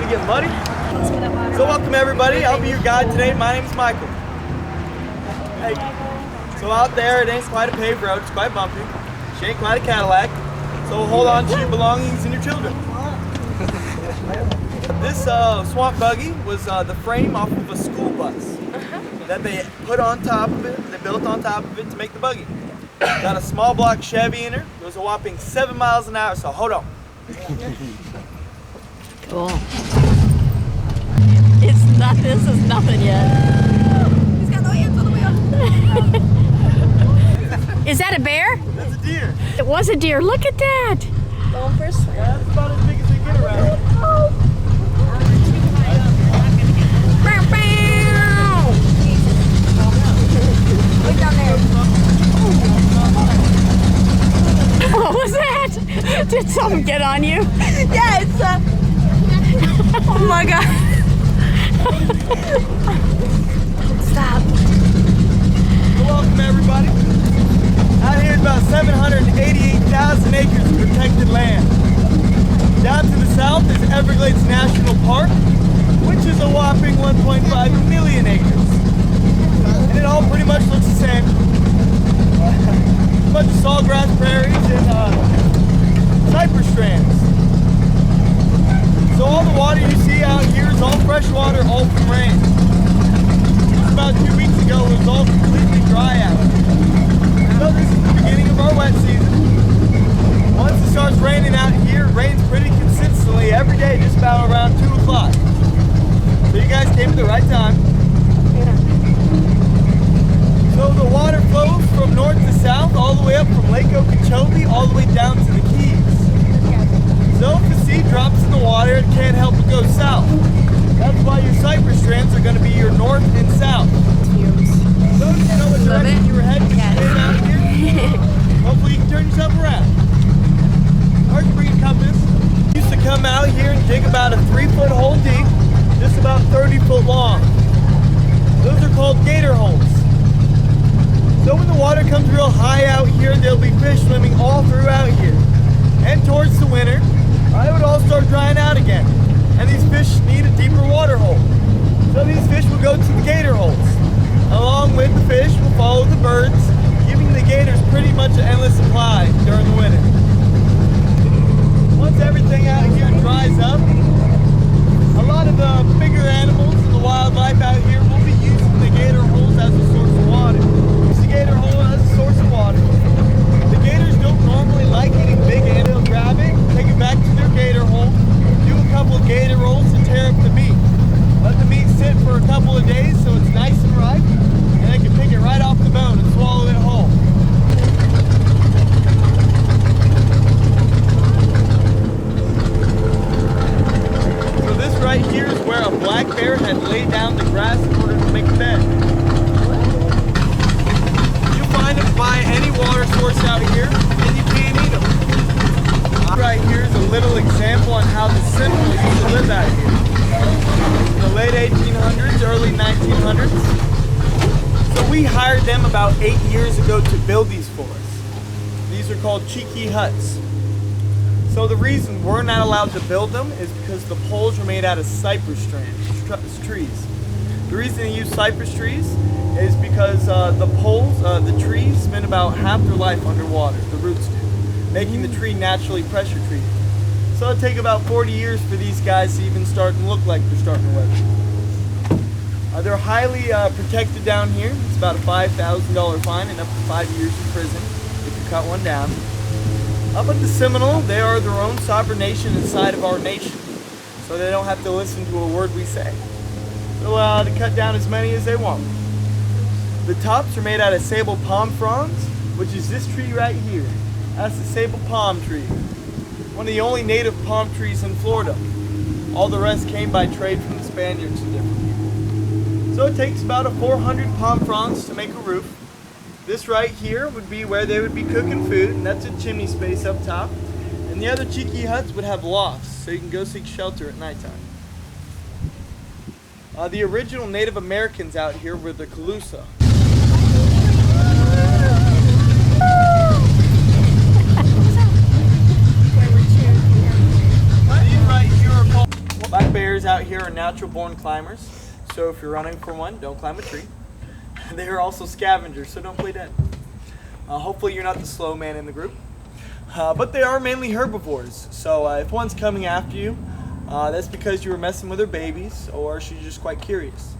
getting muddy. So welcome everybody, I'll be your guide today. My name is Michael. Hey, so out there it ain't quite a paved road, it's quite bumpy. She ain't quite a Cadillac, so hold on to your belongings and your children. This swamp buggy was the frame off of a school bus that they put on top of it, they built on top of it to make the buggy. Got a small block Chevy in her, goes a whopping 7 miles an hour, so hold on. Cool. This is nothing yet. He's got no hands on the wheel. Is that a bear? That's a deer. It was a deer. Look at that. Going for a swim. Yeah, that's about as big as they get around. Look down there. What was that? Did something get on you? Yeah, it's oh my god. Stop. Welcome everybody. Out here is about 788,000 acres of protected land. Down to the south is Everglades National Park, which is a whopping 1.5 million acres. And it all pretty much looks the same. A bunch of sawgrass prairies and cypress strands. So all the water you see out here is all fresh water, all from rain. Just about 2 weeks ago it was all completely dry out. So this is the beginning of our wet season. Once it starts raining out here, it rains pretty consistently every day, just about around 2 o'clock. So you guys came at the right time. So the water flows from north to south, all the way up from Lake Okeechobee, all the way down to the Keys. So if the sea drops in the water, it can't help but go south. That's why your cypress strands are going to be your north and south. So if you know what direction you were heading, stay out here. Hopefully you can turn yourself around. Or you can bring a compass. We used to come out here and dig about a 3-foot hole deep, just about 30 foot long. Those are called gator holes. So when the water comes real high out here, there'll be fish swimming all throughout here. And towards the winter, it would all start drying out again. And these fish need a deeper water hole. So these fish will go to the gator holes. Along with the fish will follow the birds, giving the gators pretty much an endless supply during the winter. Once everything out here dries up, a lot of the bigger animals and the wildlife out here will be using the gator holes as a source of water. Gator hole as a source of water. The gators don't normally like eating big and they'll grab it, take it back to their gator hole, do a couple of gator rolls and tear up the meat. Let the meat sit for a couple of days so it's nice and ripe, and they can pick it right off the bone and swallow it whole. So this right here is where a black bear had laid down the grass in order to make a bed. Buy any water source out here and you can't eat them. Right here is a little example on how the Seminole used to live out here. In the late 1800s, early 1900s. So we hired them about 8 years ago to build these for us. These are called cheeky huts. So the reason we're not allowed to build them is because the poles are made out of cypress trees. The reason they use cypress trees is because the poles, the trees spend about half their life underwater, the roots do, making the tree naturally pressure treated. So it'll take about 40 years for these guys to even start and look like they're starting to weather. They're highly protected down here. It's about a $5,000 fine and up to 5 years in prison if you cut one down. Up at the Seminole, they are their own sovereign nation inside of our nation, so they don't have to listen to a word we say. They're allowed to cut down as many as they want. The tops are made out of sable palm fronds, which is this tree right here. That's the sable palm tree. One of the only native palm trees in Florida. All the rest came by trade from the Spaniards and different people. So it takes about 400 palm fronds to make a roof. This right here would be where they would be cooking food, and that's a chimney space up top. And the other cheeky huts would have lofts, so you can go seek shelter at nighttime. The original Native Americans out here were the Calusa. These right here are called black bears. bears out here are natural born climbers, so if you're running from one, don't climb a tree. They are also scavengers, so don't play dead. Hopefully you're not the slow man in the group. But they are mainly herbivores, so if one's coming after you, that's because you were messing with her babies, or she's just quite curious.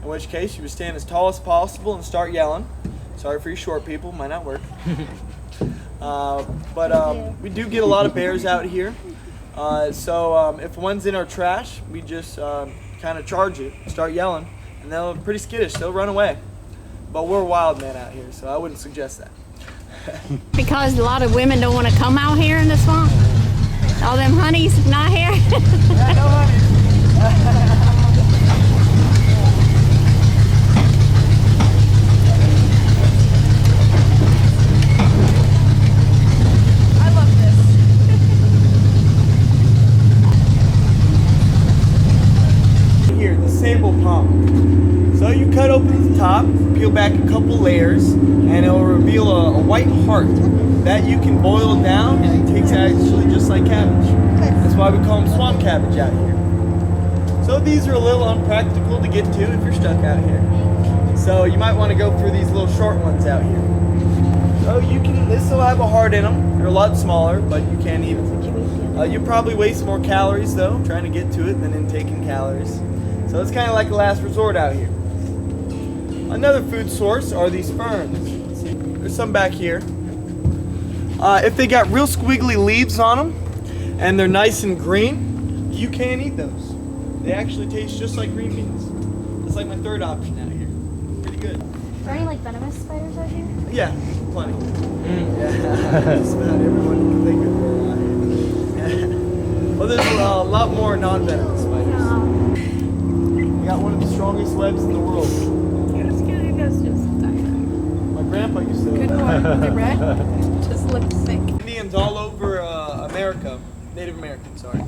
In which case, you would stand as tall as possible and start yelling. Sorry for you short people, might not work. But we do get a lot of bears out here. So if one's in our trash, we just kind of charge it, start yelling, and they're pretty skittish, they'll run away. But we're wild men out here, so I wouldn't suggest that. Because a lot of women don't want to come out here in the swamp. All them honeys not here. Yeah, no honey. So you cut open the top, peel back a couple layers, and it will reveal a white heart that you can boil down, and it tastes actually just like cabbage. That's why we call them swamp cabbage out here. So these are a little unpractical to get to if you're stuck out here. So you might want to go through these little short ones out here. So this will have a heart in them. They're a lot smaller, but you can't eat them. You probably waste more calories though, trying to get to it than in taking calories. So it's kind of like a last resort out here. Another food source are these ferns. There's some back here. If they got real squiggly leaves on them and they're nice and green, you can't eat those. They actually taste just like green beans. It's like my third option out here. Pretty good. Are there any like venomous spiders out here? Yeah, plenty. Yeah, just about everyone you can think of. Well, there's a lot more non-venomous spiders. We got one of the strongest webs in the world. My grandpa used to. Good one. They red? Just looks sick. Indians all over America, Native Americans, sorry,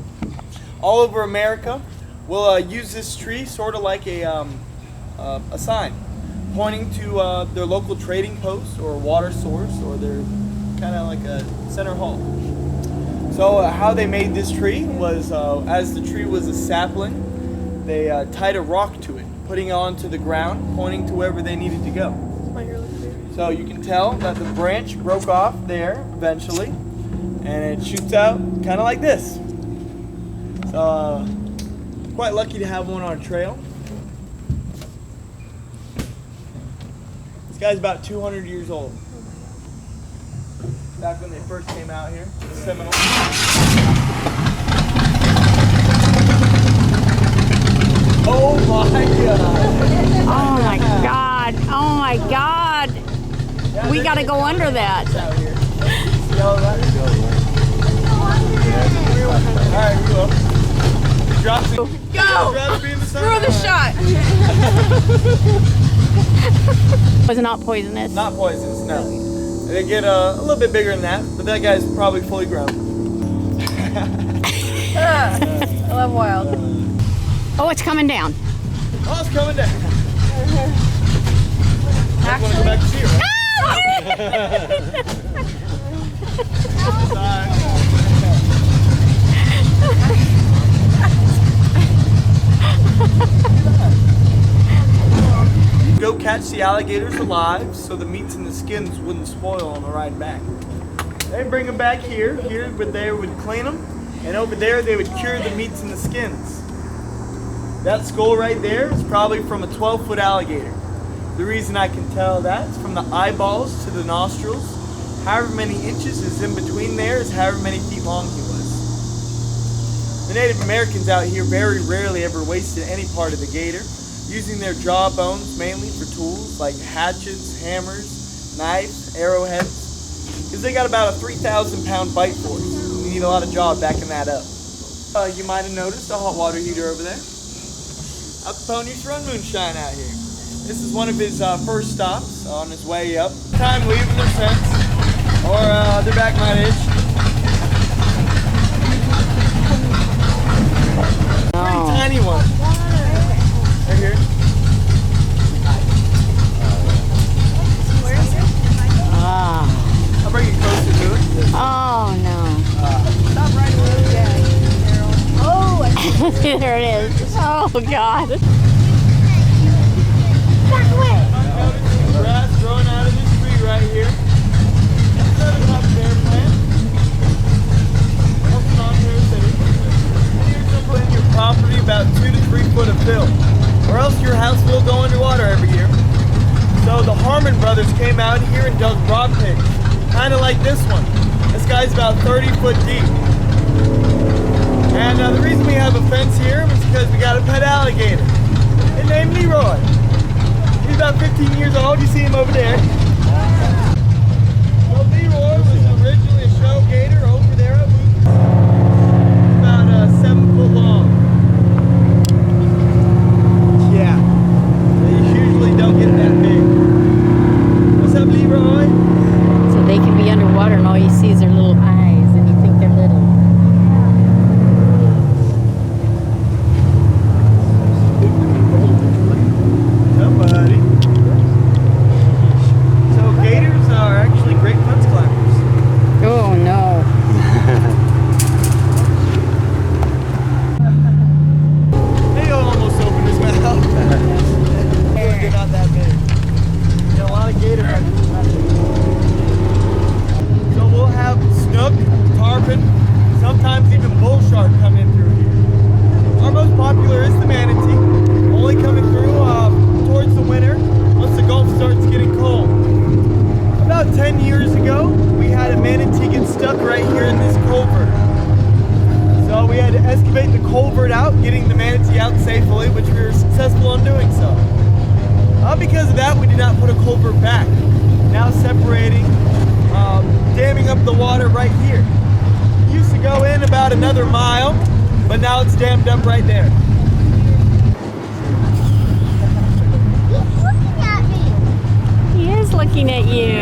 all over America will use this tree sort of like a sign, pointing to their local trading post or water source, or their kind of like a center hall. So how they made this tree was, as the tree was a sapling, they tied a rock to it, putting it onto the ground, pointing to wherever they needed to go. So you can tell that the branch broke off there eventually, and it shoots out kind of like this. So quite lucky to have one on a trail. This guy's about 200 years old. Back when they first came out here, the Seminole. Oh my God! Oh my God! Oh my God! Yeah, We gotta go under that. Out here. See all that? Alright, we will. Drop it. Go! Screw the shot! Was it not poisonous? Not poisonous, no. They get a little bit bigger than that, but that guy's probably fully grown. I love wild. Oh, it's coming down. Oh, it's coming down. I want to go back to see her, right? Go catch the alligators alive so the meats and the skins wouldn't spoil on the ride back. They bring them back here but they would clean them, and over there they would cure the meats and the skins. That skull right there is probably from a 12-foot alligator. The reason I can tell that is from the eyeballs to the nostrils. However many inches is in between there is however many feet long he was. The Native Americans out here very rarely ever wasted any part of the gator, using their jaw bones mainly for tools like hatchets, hammers, knives, arrowheads, because they got about a 3,000-pound bite force. You need a lot of jaw backing that up. You might have noticed a hot water heater over there. Al Capone used to run moonshine out here. This is one of his first stops on his way up. Time leaving their scents, or their back might itch. Pretty tiny one. Right here. Ah. I'll bring you closer to it. Oh no. Stop riding with Daddy, Carol. Oh, There it is. Oh, God. Back away. Grass growing out of this tree right here. Another top bear plant. Also on parasitic. Here's something in your property about 2 to 3 foot of fill, or else your house will go underwater every year. So the Harmon brothers came out here and dug rock pits, kind of like this one. This guy's about 30 foot deep. And the reason we have a fence here is because we got a pet alligator. His name's Leroy. He's about 15 years old. You see him over there. Well, Leroy was originally a show gator over there at Wooten. About 7 foot long. Yeah. They usually don't get that big. What's up, Leroy? So they can be underwater and all you see is their little eyes and you think they're little. Somebody. So gators are actually great fence climbers. Oh, no. They almost opened his mouth. They're not that big. You know, a lot of gator hunters are not that big. So we'll have snook, tarpon, sometimes even bull shark come in through here. Our most popular is the manatee, only coming through towards the winter once the Gulf starts getting cold. About 10 years ago, we had a manatee get stuck right here in this culvert. So we had to excavate the culvert out, getting the manatee out safely, which we were successful in doing so. Because of that, we did not put a culvert back. Now separating, damming up the water right here. It used to go in about another mile, but now it's dammed up right there. He's looking at me. He is looking at you.